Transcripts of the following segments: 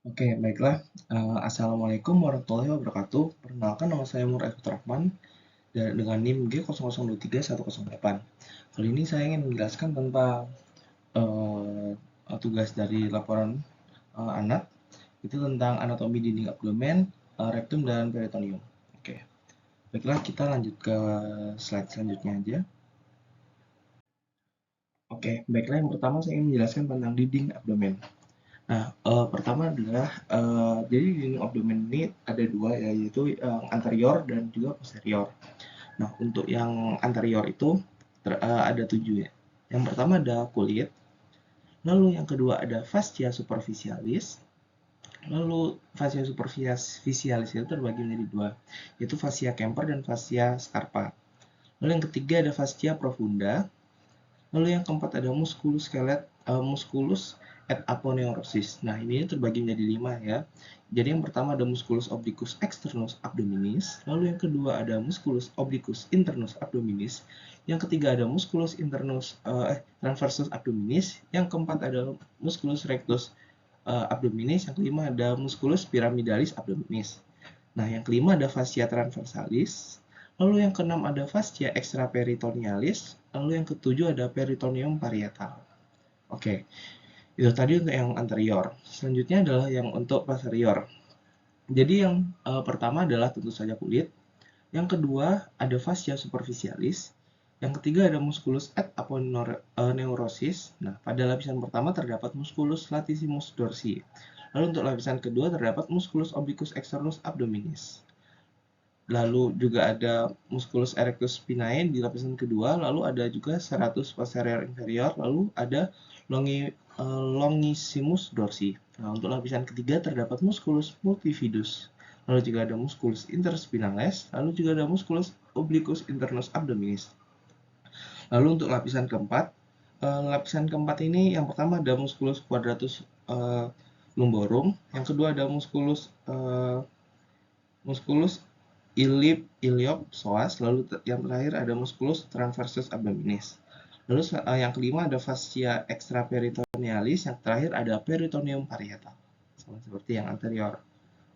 Oke, baiklah. Assalamualaikum warahmatullahi wabarakatuh. Perkenalkan, nama saya Murad Rahman dengan NIM G0023-108. Kali ini saya ingin menjelaskan tentang eh, tugas dari laporan anak, itu tentang anatomi dinding abdomen, rektum, dan peritoneum. Oke, baiklah, kita lanjut ke slide selanjutnya aja. Oke, baiklah, yang pertama saya ingin menjelaskan tentang dinding abdomen. Nah, pertama adalah jadi dinding abdomen ini ada dua, yaitu yang anterior dan juga posterior. Nah, untuk yang anterior itu ada tujuh ya. Yang pertama ada kulit, lalu yang kedua ada fascia superficialis, lalu fascia superficialis itu terbagi menjadi dua, yaitu fascia Kemper dan fascia Scarpa. Lalu yang ketiga ada fascia profunda, lalu yang keempat ada musculus et aponeurosis. Nah, ini terbagi menjadi lima ya. Jadi yang pertama ada musculus obliquus externus abdominis, lalu yang kedua ada musculus obliquus internus abdominis, yang ketiga ada musculus transversus abdominis, yang keempat ada musculus rectus abdominis, yang kelima ada musculus pyramidalis abdominis. Nah, yang kelima ada fascia transversalis, lalu yang keenam ada fascia extraperitonealis, lalu yang ketujuh ada peritoneum parietal. Oke, itu tadi untuk yang anterior. Selanjutnya adalah yang untuk posterior. Jadi yang pertama adalah tentu saja kulit, yang kedua ada fascia superficialis, yang ketiga ada musculus et aponeurosis. Nah, pada lapisan pertama terdapat musculus latissimus dorsi. Lalu untuk lapisan kedua terdapat musculus obliquus externus abdominis. Lalu juga ada musculus erectus spinae di lapisan kedua, lalu ada juga serratus posterior inferior, lalu ada longissimus dorsi. Nah, untuk lapisan ketiga terdapat musculus multifidus, lalu juga ada musculus interspinalis, lalu juga ada musculus obliquus internus abdominis. Lalu untuk lapisan keempat ini yang pertama ada musculus quadratus lumborum, yang kedua ada musculus iliopsoas, lalu yang terakhir ada musculus transversus abdominis. Lalu yang kelima ada fascia extraperitonealis, yang terakhir ada peritoneum parietal. Sama seperti yang anterior.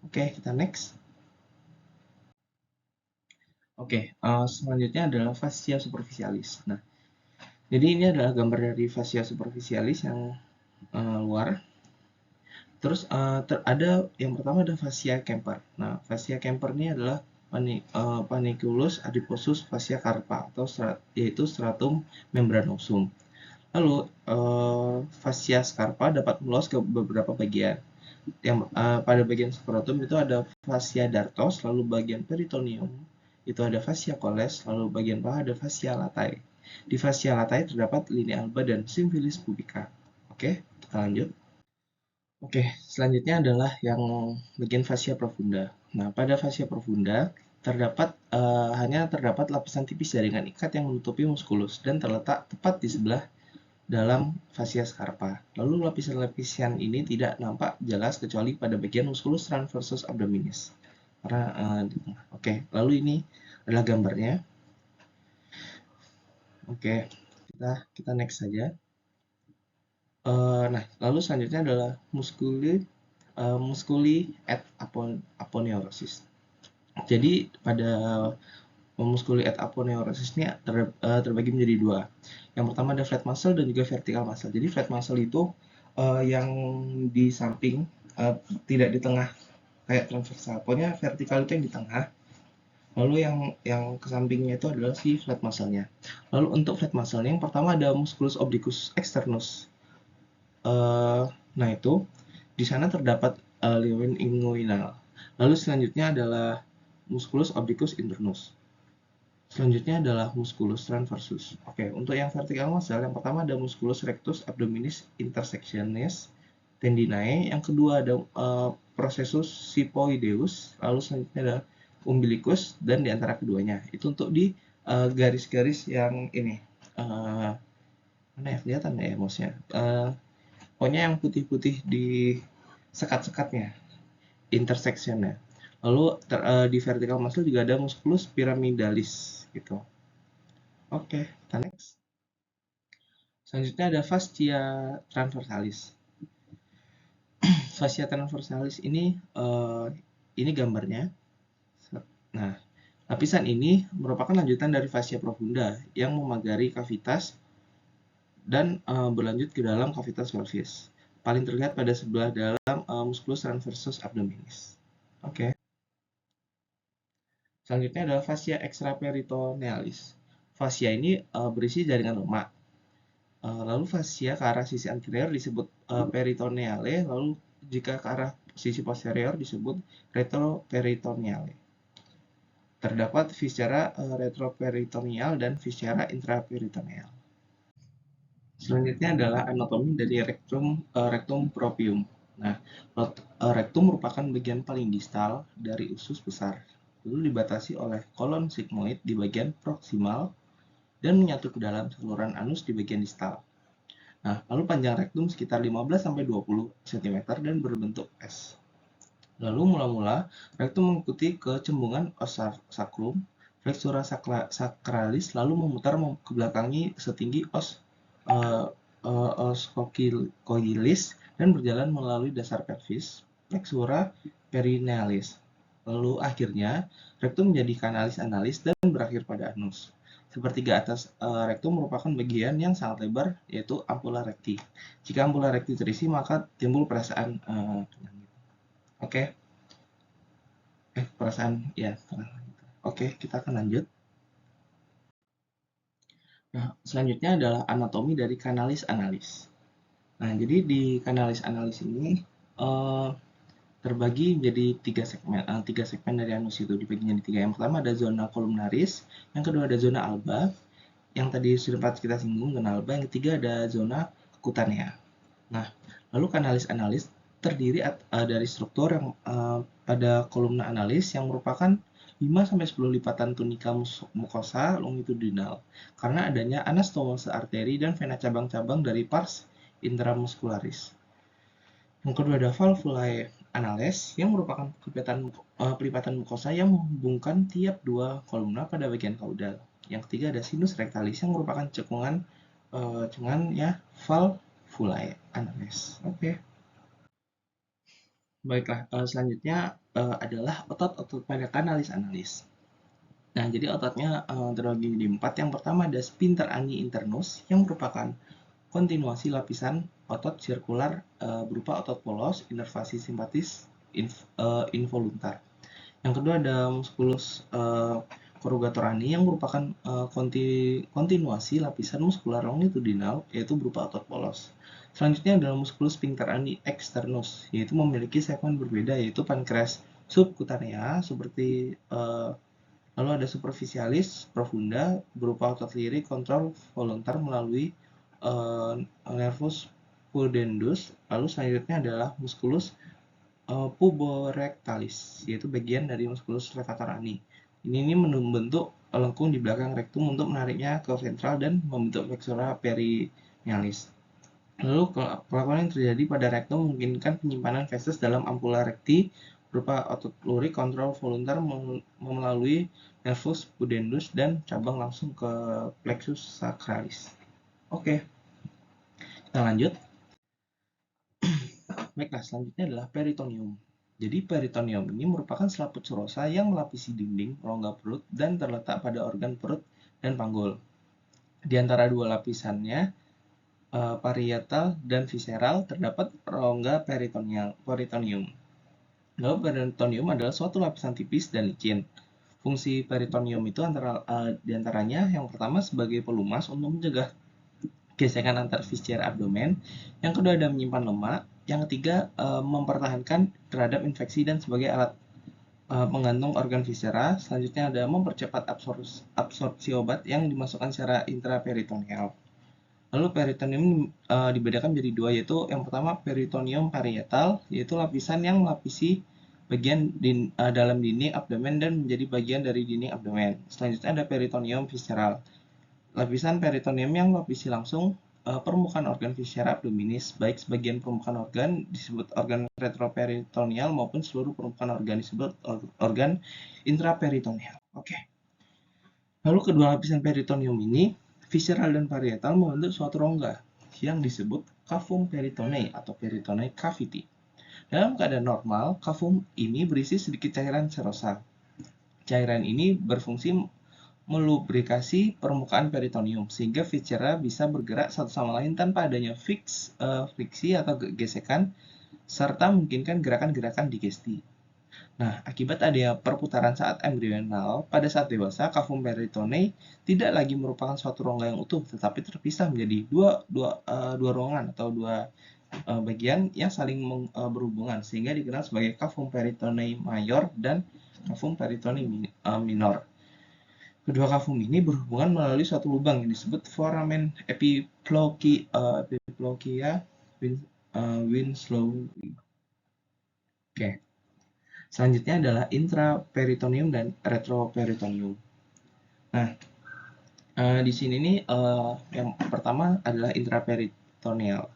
Oke, kita next. Oke, selanjutnya adalah fascia superficialis. Nah, jadi ini adalah gambar dari fascia superficialis yang luar. Terus ada yang pertama ada fascia Kemper. Nah, fascia Kemper ini adalah Panniculus adiposus fascia carpa atau yaitu stratum membranosum. Lalu fascia scarpa dapat meluas ke beberapa bagian. Yang pada bagian skrotum itu ada fascia dartos, lalu bagian peritoneum itu ada fascia coles, lalu bagian bawah ada fascia latae. Di fascia latae terdapat linea alba dan symphysis pubica. Oke, kita lanjut. Oke, selanjutnya adalah yang bagian fascia profunda. Nah, pada fascia profunda hanya terdapat lapisan tipis jaringan ikat yang menutupi muskulus dan terletak tepat di sebelah dalam fascia scarpa. Lalu lapisan-lapisan ini tidak nampak jelas kecuali pada bagian musculus transversus abdominis. Karena di tengah. Oke, lalu ini adalah gambarnya. Oke, kita next saja. Nah, lalu selanjutnya adalah musculi et aponeurosis. Jadi pada musculi et aponeurosis ini terbagi menjadi dua. Yang pertama ada flat muscle dan juga vertical muscle. Jadi flat muscle itu yang di samping, tidak di tengah kayak transversal. Pokoknya vertikal itu yang di tengah. Lalu yang ke sampingnya itu adalah si flat muscle-nya. Lalu untuk flat muscle-nya yang pertama ada musculus obliquus externus. Nah itu di sana terdapat ligament inguinal. Lalu selanjutnya adalah musculus obliquus internus. Selanjutnya adalah musculus transversus. Oke, untuk yang vertical muscle, yang pertama ada musculus rectus abdominis intersectionis tendinae, yang kedua ada processus sipoideus, lalu selanjutnya ada umbilicus, dan di antara keduanya. Itu untuk di garis-garis yang ini. Mana ya, kelihatan ya mouse-nya. Pokoknya yang putih-putih di sekat-sekatnya, intersectionnya. Lalu di vertical muscle juga ada musculus pyramidalis gitu. Oke, kita next. Selanjutnya ada fascia transversalis. Fascia transversalis ini gambarnya. Nah, lapisan ini merupakan lanjutan dari fascia profunda yang memagari kavitas dan berlanjut ke dalam kavitas pelvis. Paling terlihat pada sebelah dalam musculus transversus abdominis. Oke. Selanjutnya adalah fascia extraperitonealis. Fascia ini berisi jaringan lemak. Lalu fascia ke arah sisi anterior disebut peritoneale, lalu jika ke arah sisi posterior disebut retroperitoneale. Terdapat viscera retroperitoneal dan viscera intraperitoneal. Selanjutnya adalah anatomi dari rectum proprium. Nah, rectum merupakan bagian paling distal dari usus besar, lalu dibatasi oleh kolon sigmoid di bagian proksimal dan menyatu ke dalam saluran anus di bagian distal. Nah, lalu panjang rektum sekitar 15-20 cm dan berbentuk S. Lalu mula-mula rektum mengikuti kecembungan os sacrum, flexura sacralis, lalu memutar ke belakangnya setinggi os coccygealis dan berjalan melalui dasar pelvis, flexura perinealis. Lalu akhirnya rektum menjadi kanalis analis dan berakhir pada anus. Sepertiga atas rektum merupakan bagian yang sangat lebar, yaitu ampula recti. Jika ampula recti terisi, maka timbul perasaan Oke. Perasaan ya. Oke, kita akan lanjut. Nah, selanjutnya adalah anatomi dari kanalis analis. Nah, jadi di kanalis analis ini terbagi menjadi tiga segmen dari anus itu, dibagi menjadi tiga. Yang pertama ada zona columnaris, yang kedua ada zona alba, yang tadi sudah kita singgung zona alba, yang ketiga ada zona cutanea. Nah, lalu kanalis analis terdiri dari struktur yang pada kolumna analis yang merupakan 5-10 lipatan tunika mukosa longitudinal karena adanya anastomose arteri dan vena cabang-cabang dari pars intramuscularis. Yang kedua ada valvulae anales yang merupakan pelipatan mukosa yang menghubungkan tiap dua kolumna pada bagian kaudal. Yang ketiga ada sinus rectalis yang merupakan cekungan valvulae anales. Oke. Baiklah, selanjutnya adalah otot-otot pada kanalis analis. Nah, jadi ototnya terbagi menjadi 4. Yang pertama ada sphincter ani internus yang merupakan kontinuasi lapisan otot sirkular berupa otot polos, inervasi simpatis, involuntar. Yang kedua ada musculus corrugator ani yang merupakan kontinuasi lapisan muskular longitudinal yaitu berupa otot polos. Selanjutnya adalah musculus sphincter ani externus yaitu memiliki segmen berbeda yaitu pankreas subcutanea seperti lalu ada superficialis profunda berupa otot lirik kontrol voluntar melalui nervus pudendus. Lalu selanjutnya adalah musculus puborectalis, yaitu bagian dari musculus levator ani. Ini membentuk lengkung di belakang rektum untuk menariknya ke ventral dan membentuk flexura perinealis. Lalu kelakuan yang terjadi pada rektum memungkinkan penyimpanan feses dalam ampula recti berupa otot lurik kontrol voluntar melalui nervus pudendus dan cabang langsung ke plexus sacralis. Oke. Kita lanjut. Baiklah, selanjutnya adalah peritoneum. Jadi peritoneum ini merupakan selaput serosa yang melapisi dinding rongga perut dan terletak pada organ perut dan panggul. Di antara dua lapisannya, parietal dan visceral, terdapat rongga peritoneum. Lalu peritoneum adalah suatu lapisan tipis dan licin. Fungsi peritoneum itu diantaranya yang pertama sebagai pelumas untuk mencegah gesekan antar viscera abdomen, yang kedua ada menyimpan lemak, yang ketiga mempertahankan terhadap infeksi dan sebagai alat penggantung organ viscera. Selanjutnya ada mempercepat absorpsi obat yang dimasukkan secara intraperitoneal. Lalu peritoneum dibedakan menjadi dua, yaitu yang pertama peritoneum parietal, yaitu lapisan yang melapisi bagian dalam dinding abdomen dan menjadi bagian dari dinding abdomen. Selanjutnya ada peritoneum visceral. Lapisan peritoneum yang melapisi langsung permukaan organ viscera abdominis, baik sebagian permukaan organ disebut organ retroperitoneal maupun seluruh permukaan organ disebut organ intraperitoneal. Oke. Lalu kedua lapisan peritoneum ini, visceral dan parietal, membentuk suatu rongga yang disebut cavum peritonei atau peritoneal cavity. Dalam keadaan normal, kafum ini berisi sedikit cairan serosa. Cairan ini berfungsi melubrikasi permukaan peritoneum sehingga viscera bisa bergerak satu sama lain tanpa adanya friksi atau gesekan serta memungkinkan gerakan-gerakan digesti. Nah, akibat adanya perputaran saat embrional, pada saat dewasa, kafum peritone tidak lagi merupakan suatu rongga yang utuh, tetapi terpisah menjadi dua ruangan atau dua bagian yang saling berhubungan, sehingga dikenal sebagai kafum peritone mayor dan kafum peritone minor. Kedua kafum ini berhubungan melalui suatu lubang yang disebut foramen epiplokia Winslow. Oke. Selanjutnya adalah intraperitoneum dan retroperitoneum. Nah, di sini nih yang pertama adalah intraperitoneal.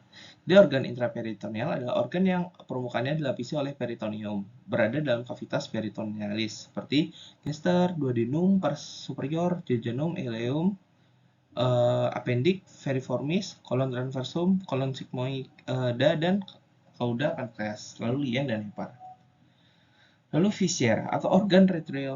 Di organ intraperitoneal adalah organ yang permukaannya dilapisi oleh peritoneum, berada dalam kavitas peritonealis seperti gester, duodenum, pars superior, jejunum, ileum, appendix, veriformis, colon transversum, colon sigmoida, dan cauda pancreas, lalu lien dan hepar. Lalu viscera atau organ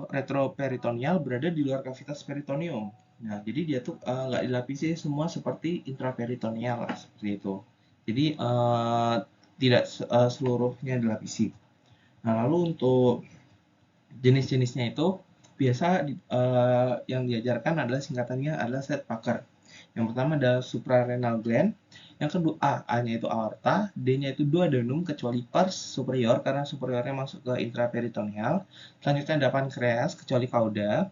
retroperitoneal berada di luar kavitas peritoneum. Nah, jadi dia tuh nggak dilapisi semua seperti intraperitoneal seperti itu. Jadi tidak seluruhnya dilapisi. Nah, lalu untuk jenis-jenisnya itu biasa yang diajarkan adalah singkatannya adalah Sedgwick. Yang pertama ada suprarenal gland, yang kedua A-nya itu aorta, D-nya itu duodenum kecuali pars superior karena superiornya masuk ke intraperitoneal. Selanjutnya ada pankreas kecuali cauda.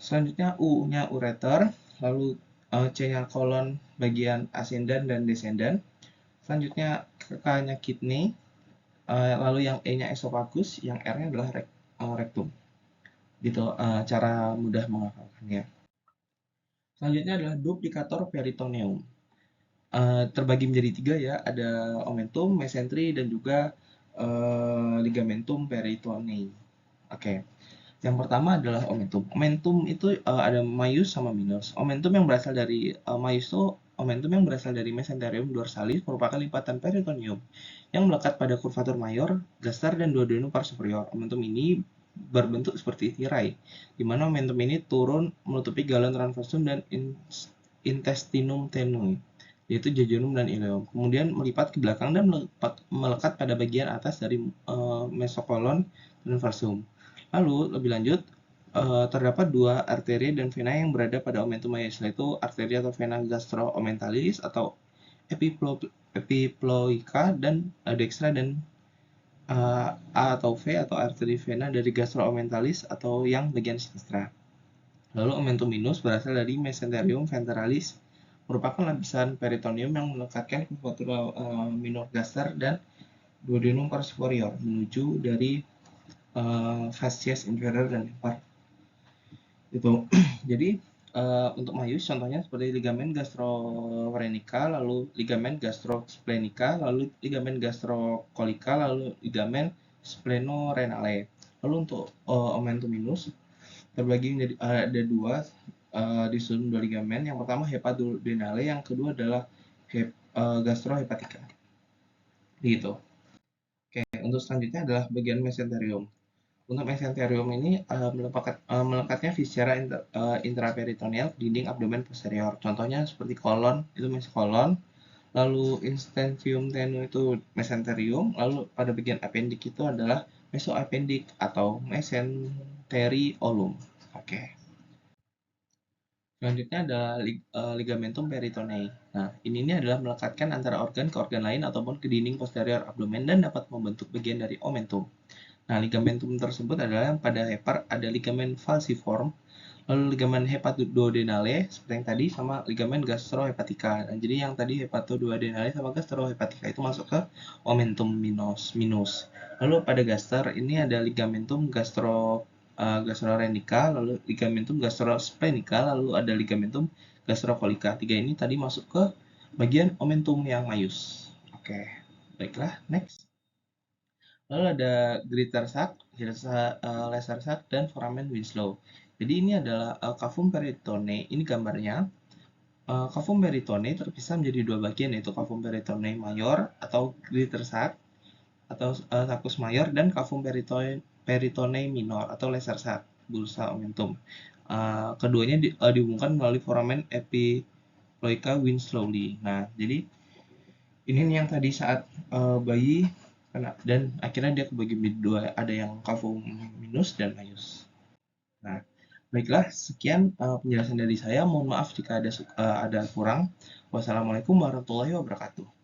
Selanjutnya U-nya ureter, lalu C-nya kolon bagian ascendant dan descendant. Selanjutnya K-nya kidney, lalu yang E-nya esophagus, yang R-nya adalah rectum. Gitu cara mudah menghafalkannya. Selanjutnya adalah duplicator peritoneum. Terbagi menjadi tiga ya, ada omentum, mesentri, dan juga ligamentum peritonei. Oke. Yang pertama adalah omentum. Omentum itu ada maius sama minus. Omentum yang berasal dari maius itu omentum yang berasal dari mesenterium dorsalis merupakan lipatan peritoneum yang melekat pada kurvatur mayor, gaster, dan duodenum pars superior. Omentum ini berbentuk seperti tirai, di mana omentum ini turun menutupi galon transversum dan intestinum tenui, yaitu jejunum dan ileum. Kemudian melipat ke belakang dan melekat pada bagian atas dari mesokolon transversum. Lalu lebih lanjut, terdapat dua arteri dan vena yang berada pada omentum maius, yaitu arteri atau vena gastroomentalis atau epiploica dan dextra, dan A atau V atau arteri vena dari gastroomentalis atau yang bagian sinistra. Lalu omentum minus berasal dari mesenterium ventralis, merupakan lapisan peritoneum yang melekatkan kurvatur minor gaster dan duodenum pars superior menuju dari fascias inferior dan hepar. Itu. Jadi untuk maius contohnya seperti ligamen gastrophrenica, lalu ligamen gastrosplenica, lalu ligamen gastrocolica, lalu ligamen splenorenale. Lalu untuk omentum minus terbagi menjadi ada dua, disusun dua ligamen. Yang pertama hepatodenale, yang kedua adalah gastrohepatica. Gitu. Oke, untuk selanjutnya adalah bagian mesenterium. Untuk mesenterium ini melekatnya viscera intraperitoneal dinding abdomen posterior. Contohnya seperti kolon itu mesokolon, lalu instantium tenue itu mesenterium, lalu pada bagian appendix itu adalah mesoappendix atau mesenteriolum. Oke. Selanjutnya adalah ligamentum peritonei. Nah, ini adalah melekatkan antara organ ke organ lain ataupun ke dinding posterior abdomen dan dapat membentuk bagian dari omentum. Nah, ligamentum tersebut adalah pada hepar ada ligamen falciform, lalu ligamen hepatoduodenale seperti yang tadi, sama ligamen gastrohepatica. Nah, jadi yang tadi hepatoduodenale sama gastrohepatica itu masuk ke omentum minus. Lalu pada gaster ini ada ligamentum gastrorenica, lalu ligamentum gastrosplenica, lalu ada ligamentum gastrocolica. Tiga ini tadi masuk ke bagian omentum yang maius. Oke, baiklah, next. Lalu ada greater sac, lesser sac, dan foramen Winslow. Jadi ini adalah cavum peritone. Ini gambarnya. Cavum peritone terpisah menjadi dua bagian, yaitu cavum peritone mayor atau greater sac atau sulcus mayor, dan cavum peritonei minor atau lesser sac bursa omentum. Keduanya dihubungkan melalui foramen epicloica Winslowly. Nah, jadi ini nih yang tadi saat bayi kena, dan akhirnya dia kebagi menjadi dua, ada yang cavum minus dan maius. Nah, baiklah, sekian penjelasan dari saya. Mohon maaf jika ada kurang. Wassalamualaikum warahmatullahi wabarakatuh.